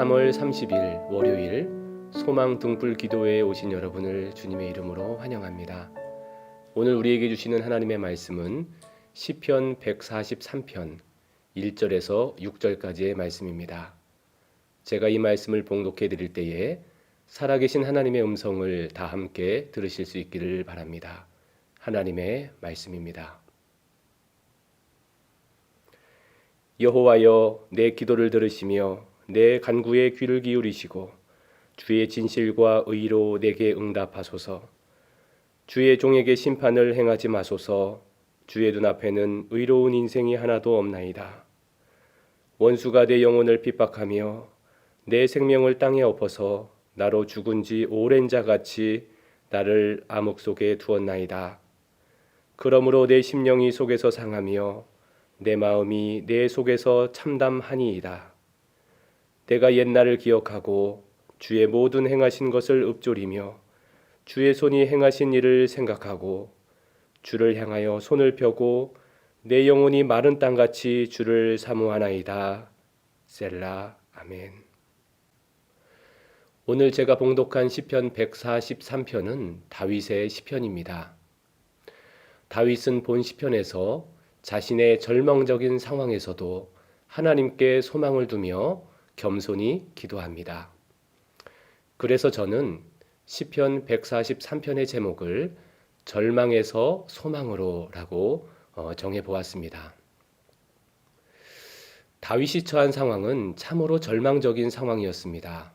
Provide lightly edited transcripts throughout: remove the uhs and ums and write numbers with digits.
3월 30일 월요일 소망 등불 기도회에 오신 여러분을 주님의 이름으로 환영합니다. 오늘 우리에게 주시는 하나님의 말씀은 시편 143편 1절에서 6절까지의 말씀입니다. 제가 이 말씀을 봉독해 드릴 때에 살아계신 하나님의 음성을 다 함께 들으실 수 있기를 바랍니다. 하나님의 말씀입니다. 여호와여, 내 기도를 들으시며 내 간구에 귀를 기울이시고 주의 진실과 의로 내게 응답하소서. 주의 종에게 심판을 행하지 마소서. 주의 눈앞에는 의로운 인생이 하나도 없나이다. 원수가 내 영혼을 핍박하며 내 생명을 땅에 엎어서 나로 죽은 지 오랜 자같이 나를 암흑 속에 두었나이다. 그러므로 내 심령이 속에서 상하며 내 마음이 내 속에서 참담하니이다. 내가 옛날을 기억하고 주의 모든 행하신 것을 읊조리며 주의 손이 행하신 일을 생각하고 주를 향하여 손을 펴고 내 영혼이 마른 땅같이 주를 사모하나이다. 셀라. 아멘. 오늘 제가 봉독한 시편 143편은 다윗의 시편입니다. 다윗은 본 시편에서 자신의 절망적인 상황에서도 하나님께 소망을 두며 겸손히 기도합니다. 그래서 저는 시편 143편의 제목을 절망에서 소망으로라고 정해보았습니다. 다윗이 처한 상황은 참으로 절망적인 상황이었습니다.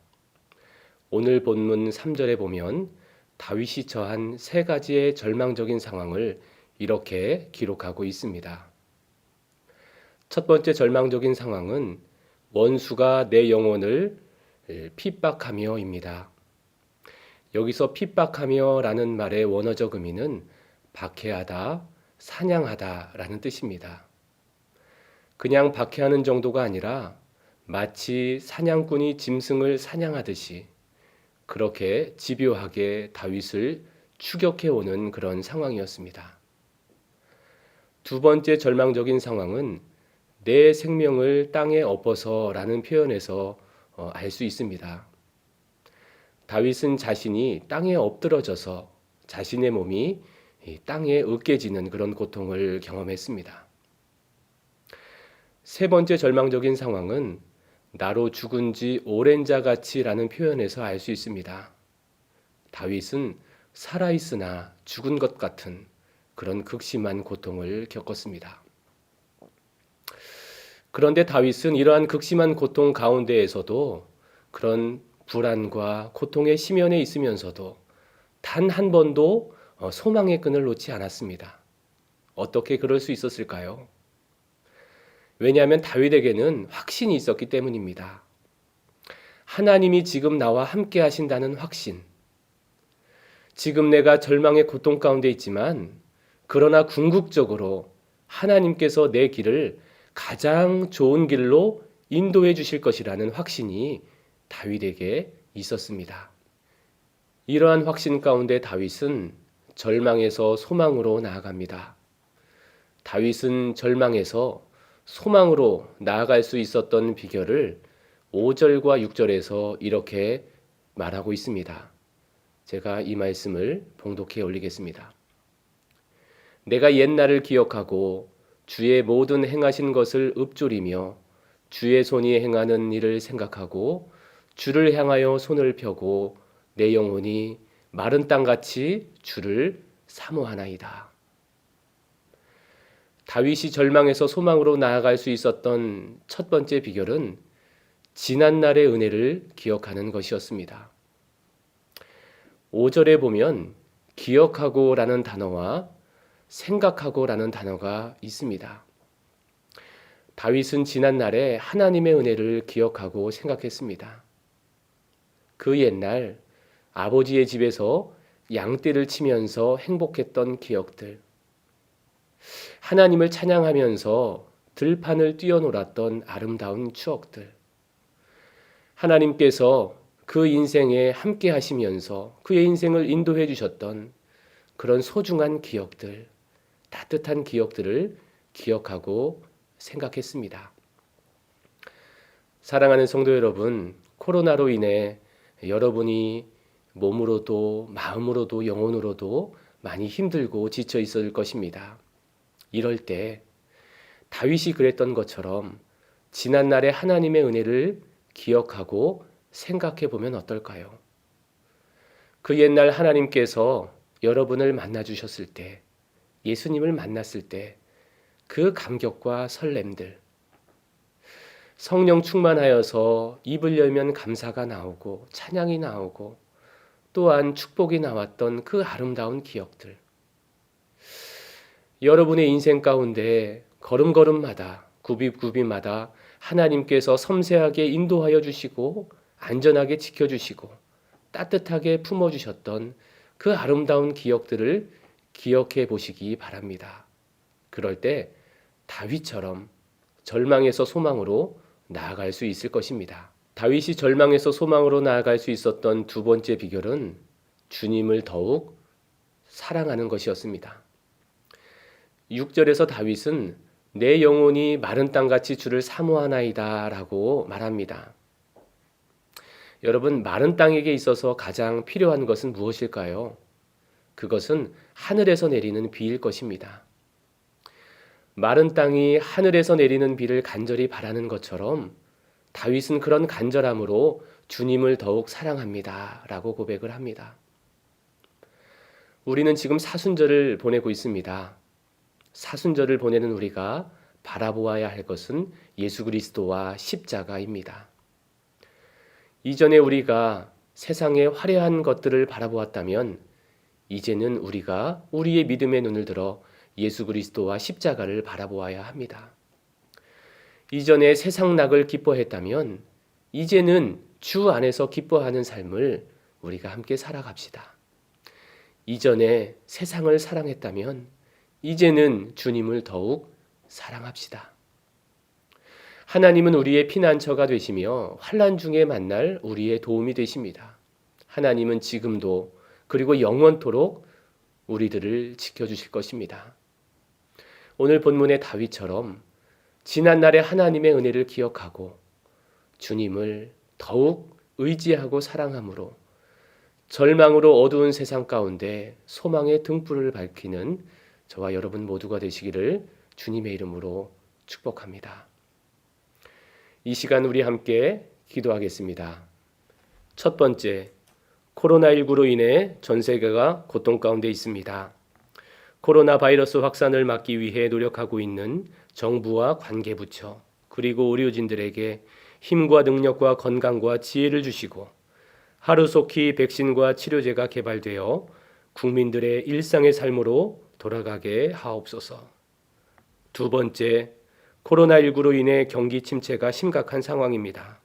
오늘 본문 3절에 보면 다윗이 처한 세 가지의 절망적인 상황을 이렇게 기록하고 있습니다. 첫 번째 절망적인 상황은 원수가 내 영혼을 핍박하며입니다. 여기서 핍박하며라는 말의 원어적 의미는 박해하다, 사냥하다라는 뜻입니다. 그냥 박해하는 정도가 아니라 마치 사냥꾼이 짐승을 사냥하듯이 그렇게 집요하게 다윗을 추격해오는 그런 상황이었습니다. 두 번째 절망적인 상황은 내 생명을 땅에 엎어서라는 표현에서 알 수 있습니다. 다윗은 자신이 땅에 엎드러져서 자신의 몸이 땅에 으깨지는 그런 고통을 경험했습니다. 세 번째 절망적인 상황은 나로 죽은 지 오랜 자같이라는 표현에서 알 수 있습니다. 다윗은 살아있으나 죽은 것 같은 그런 극심한 고통을 겪었습니다. 그런데 다윗은 이러한 극심한 고통 가운데에서도 그런 불안과 고통의 심연에 있으면서도 단 한 번도 소망의 끈을 놓지 않았습니다. 어떻게 그럴 수 있었을까요? 왜냐하면 다윗에게는 확신이 있었기 때문입니다. 하나님이 지금 나와 함께 하신다는 확신. 지금 내가 절망의 고통 가운데 있지만 그러나 궁극적으로 하나님께서 내 길을 가장 좋은 길로 인도해 주실 것이라는 확신이 다윗에게 있었습니다. 이러한 확신 가운데 다윗은 절망에서 소망으로 나아갑니다. 다윗은 절망에서 소망으로 나아갈 수 있었던 비결을 5절과 6절에서 이렇게 말하고 있습니다. 제가 이 말씀을 봉독해 올리겠습니다. 내가 옛날을 기억하고 주의 모든 행하신 것을 읊조리며 주의 손이 행하는 일을 생각하고 주를 향하여 손을 펴고 내 영혼이 마른 땅같이 주를 사모하나이다. 다윗이 절망에서 소망으로 나아갈 수 있었던 첫 번째 비결은 지난날의 은혜를 기억하는 것이었습니다. 5절에 보면 기억하고라는 단어와 생각하고라는 단어가 있습니다. 다윗은 지난날에 하나님의 은혜를 기억하고 생각했습니다. 그 옛날 아버지의 집에서 양떼를 치면서 행복했던 기억들, 하나님을 찬양하면서 들판을 뛰어놀았던 아름다운 추억들, 하나님께서 그 인생에 함께 하시면서 그의 인생을 인도해 주셨던 그런 소중한 기억들, 따뜻한 기억들을 기억하고 생각했습니다. 사랑하는 성도 여러분, 코로나로 인해 여러분이 몸으로도 마음으로도 영혼으로도 많이 힘들고 지쳐 있을 것입니다. 이럴 때 다윗이 그랬던 것처럼 지난날의 하나님의 은혜를 기억하고 생각해 보면 어떨까요? 그 옛날 하나님께서 여러분을 만나 주셨을 때, 예수님을 만났을 때 그 감격과 설렘들, 성령 충만하여서 입을 열면 감사가 나오고 찬양이 나오고 또한 축복이 나왔던 그 아름다운 기억들, 여러분의 인생 가운데 걸음걸음마다 굽이굽이마다 하나님께서 섬세하게 인도하여 주시고 안전하게 지켜주시고 따뜻하게 품어주셨던 그 아름다운 기억들을 기억해 보시기 바랍니다. 그럴 때 다윗처럼 절망에서 소망으로 나아갈 수 있을 것입니다. 다윗이 절망에서 소망으로 나아갈 수 있었던 두 번째 비결은 주님을 더욱 사랑하는 것이었습니다. 6절에서 다윗은 내 영혼이 마른 땅같이 주를 사모하나이다 라고 말합니다. 여러분, 마른 땅에게 있어서 가장 필요한 것은 무엇일까요? 그것은 하늘에서 내리는 비일 것입니다. 마른 땅이 하늘에서 내리는 비를 간절히 바라는 것처럼 다윗은 그런 간절함으로 주님을 더욱 사랑합니다 라고 고백을 합니다. 우리는 지금 사순절을 보내고 있습니다. 사순절을 보내는 우리가 바라보아야 할 것은 예수 그리스도와 십자가입니다. 이전에 우리가 세상의 화려한 것들을 바라보았다면 이제는 우리가 우리의 믿음의 눈을 들어 예수 그리스도와 십자가를 바라보아야 합니다. 이전에 세상 낙을 기뻐했다면 이제는 주 안에서 기뻐하는 삶을 우리가 함께 살아갑시다. 이전에 세상을 사랑했다면 이제는 주님을 더욱 사랑합시다. 하나님은 우리의 피난처가 되시며 환난 중에 만날 우리의 도움이 되십니다. 하나님은 지금도 그리고 영원토록 우리들을 지켜주실 것입니다. 오늘 본문의 다윗처럼 지난날의 하나님의 은혜를 기억하고 주님을 더욱 의지하고 사랑함으로 절망으로 어두운 세상 가운데 소망의 등불을 밝히는 저와 여러분 모두가 되시기를 주님의 이름으로 축복합니다. 이 시간 우리 함께 기도하겠습니다. 첫 번째, 코로나19로 인해 전 세계가 고통 가운데 있습니다. 코로나 바이러스 확산을 막기 위해 노력하고 있는 정부와 관계부처 그리고 의료진들에게 힘과 능력과 건강과 지혜를 주시고 하루속히 백신과 치료제가 개발되어 국민들의 일상의 삶으로 돌아가게 하옵소서. 두 번째, 코로나19로 인해 경기 침체가 심각한 상황입니다.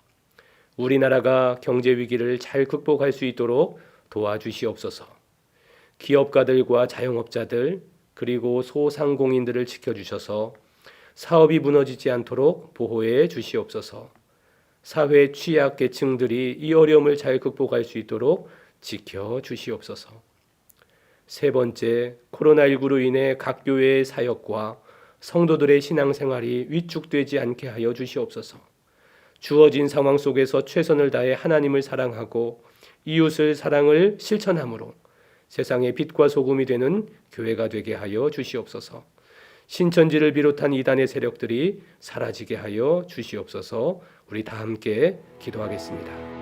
우리나라가 경제 위기를 잘 극복할 수 있도록 도와주시옵소서. 기업가들과 자영업자들 그리고 소상공인들을 지켜주셔서 사업이 무너지지 않도록 보호해 주시옵소서. 사회 취약 계층들이 이 어려움을 잘 극복할 수 있도록 지켜주시옵소서. 세 번째, 코로나19로 인해 각 교회의 사역과 성도들의 신앙생활이 위축되지 않게 하여 주시옵소서. 주어진 상황 속에서 최선을 다해 하나님을 사랑하고 이웃을 사랑을 실천함으로 세상의 빛과 소금이 되는 교회가 되게 하여 주시옵소서. 신천지를 비롯한 이단의 세력들이 사라지게 하여 주시옵소서. 우리 다 함께 기도하겠습니다.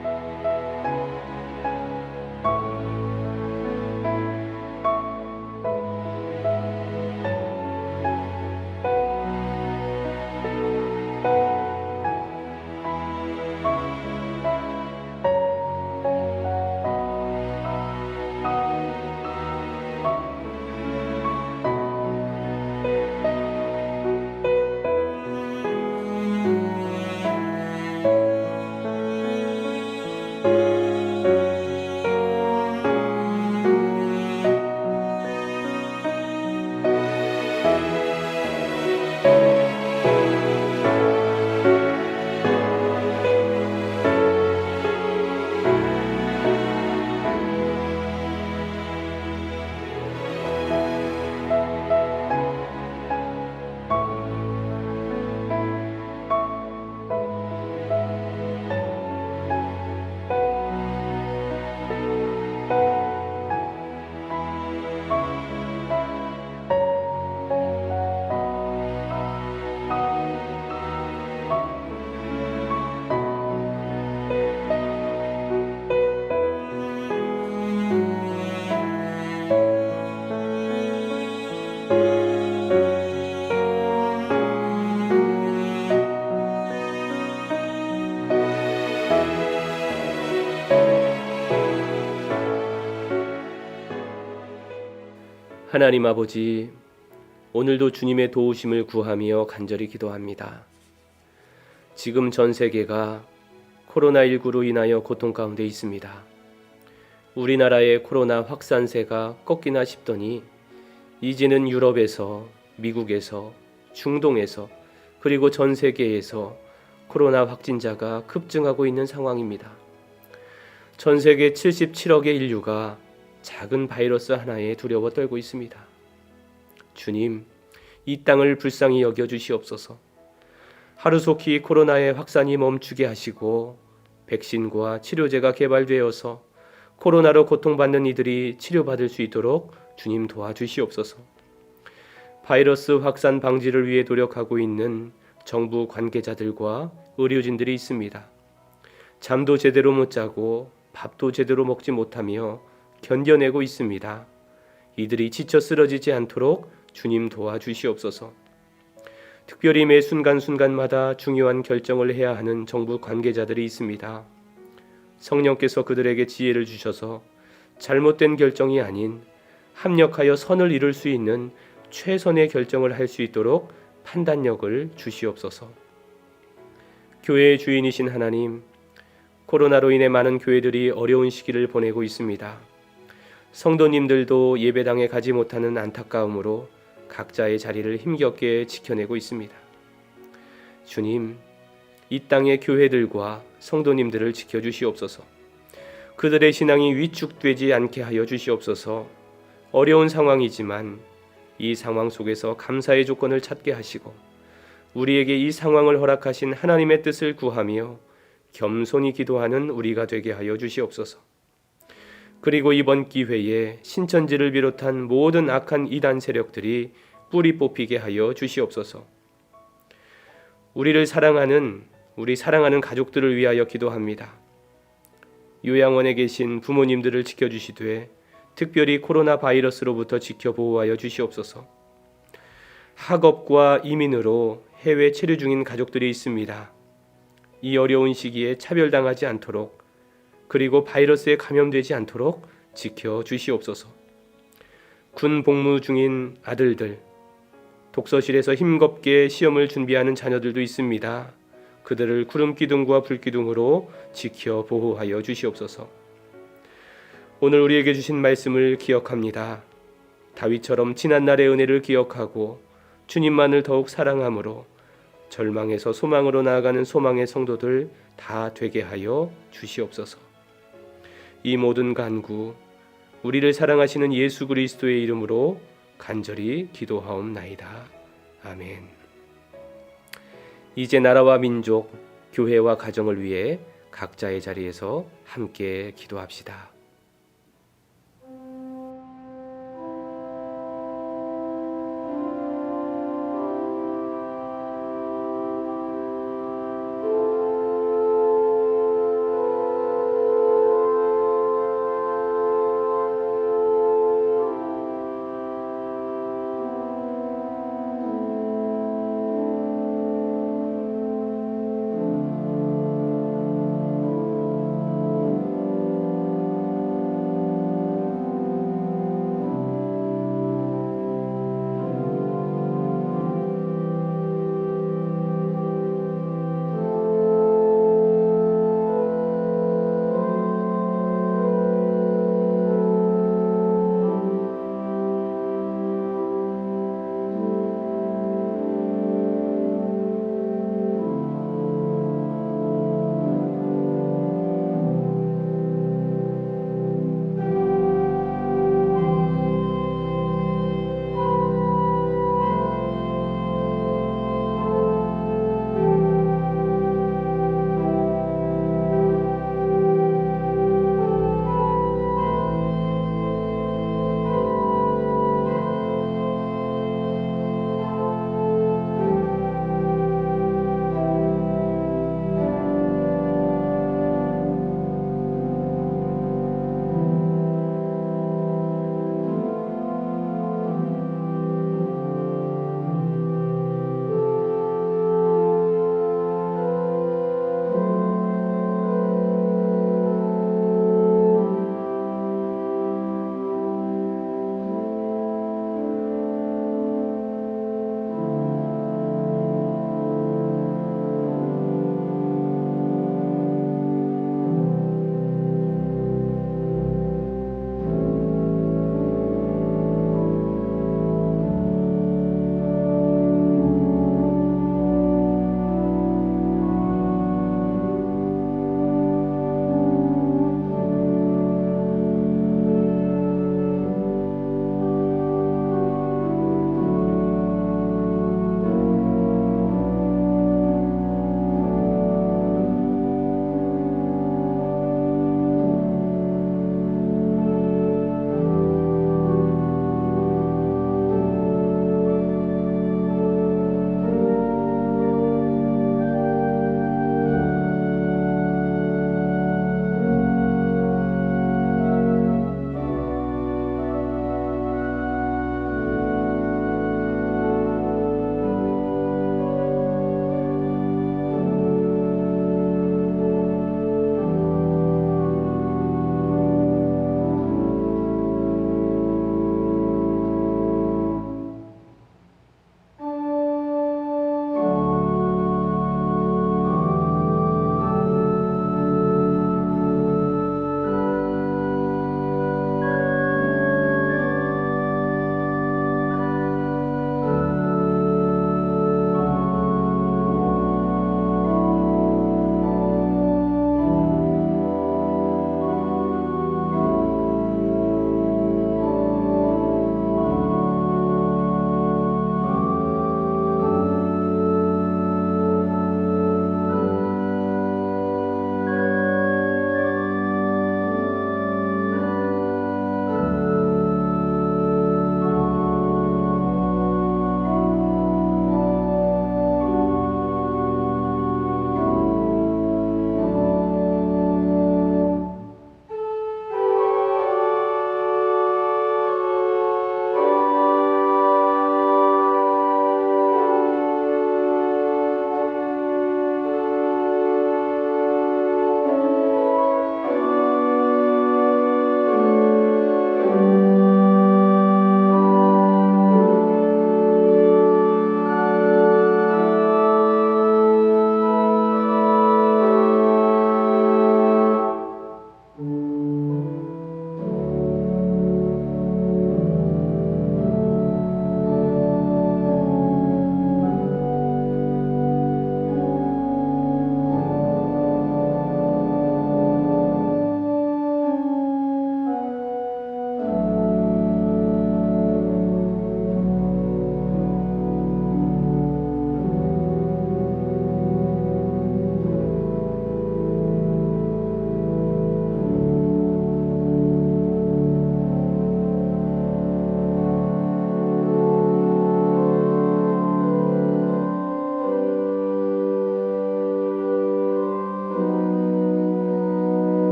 하나님 아버지, 오늘도 주님의 도우심을 구하며 간절히 기도합니다. 지금 전 세계가 코로나19로 인하여 고통 가운데 있습니다. 우리나라의 코로나 확산세가 꺾이나 싶더니 이제는 유럽에서, 미국에서, 중동에서, 그리고 전 세계에서 코로나 확진자가 급증하고 있는 상황입니다. 전 세계 77억의 인류가 작은 바이러스 하나에 두려워 떨고 있습니다. 주님, 이 땅을 불쌍히 여겨 주시옵소서. 하루속히 코로나의 확산이 멈추게 하시고 백신과 치료제가 개발되어서 코로나로 고통받는 이들이 치료받을 수 있도록 주님 도와주시옵소서. 바이러스 확산 방지를 위해 노력하고 있는 정부 관계자들과 의료진들이 있습니다. 잠도 제대로 못 자고 밥도 제대로 먹지 못하며 견뎌내고 있습니다. 이들이 지쳐 쓰러지지 않도록 주님 도와주시옵소서. 특별히 매 순간순간마다 중요한 결정을 해야 하는 정부 관계자들이 있습니다. 성령께서 그들에게 지혜를 주셔서 잘못된 결정이 아닌 합력하여 선을 이룰 수 있는 최선의 결정을 할 수 있도록 판단력을 주시옵소서. 교회의 주인이신 하나님, 코로나로 인해 많은 교회들이 어려운 시기를 보내고 있습니다. 성도님들도 예배당에 가지 못하는 안타까움으로 각자의 자리를 힘겹게 지켜내고 있습니다. 주님, 이 땅의 교회들과 성도님들을 지켜주시옵소서. 그들의 신앙이 위축되지 않게 하여 주시옵소서. 어려운 상황이지만 이 상황 속에서 감사의 조건을 찾게 하시고 우리에게 이 상황을 허락하신 하나님의 뜻을 구하며 겸손히 기도하는 우리가 되게 하여 주시옵소서. 그리고 이번 기회에 신천지를 비롯한 모든 악한 이단 세력들이 뿌리 뽑히게 하여 주시옵소서. 우리 사랑하는 가족들을 위하여 기도합니다. 요양원에 계신 부모님들을 지켜주시되 특별히 코로나 바이러스로부터 지켜 보호하여 주시옵소서. 학업과 이민으로 해외 체류 중인 가족들이 있습니다. 이 어려운 시기에 차별당하지 않도록 그리고 바이러스에 감염되지 않도록 지켜 주시옵소서. 군 복무 중인 아들들, 독서실에서 힘겹게 시험을 준비하는 자녀들도 있습니다. 그들을 구름기둥과 불기둥으로 지켜 보호하여 주시옵소서. 오늘 우리에게 주신 말씀을 기억합니다. 다윗처럼 지난날의 은혜를 기억하고 주님만을 더욱 사랑함으로 절망에서 소망으로 나아가는 소망의 성도들 다 되게 하여 주시옵소서. 이 모든 간구 우리를 사랑하시는 예수 그리스도의 이름으로 간절히 기도하옵나이다. 아멘. 이제 나라와 민족, 교회와 가정을 위해 각자의 자리에서 함께 기도합시다.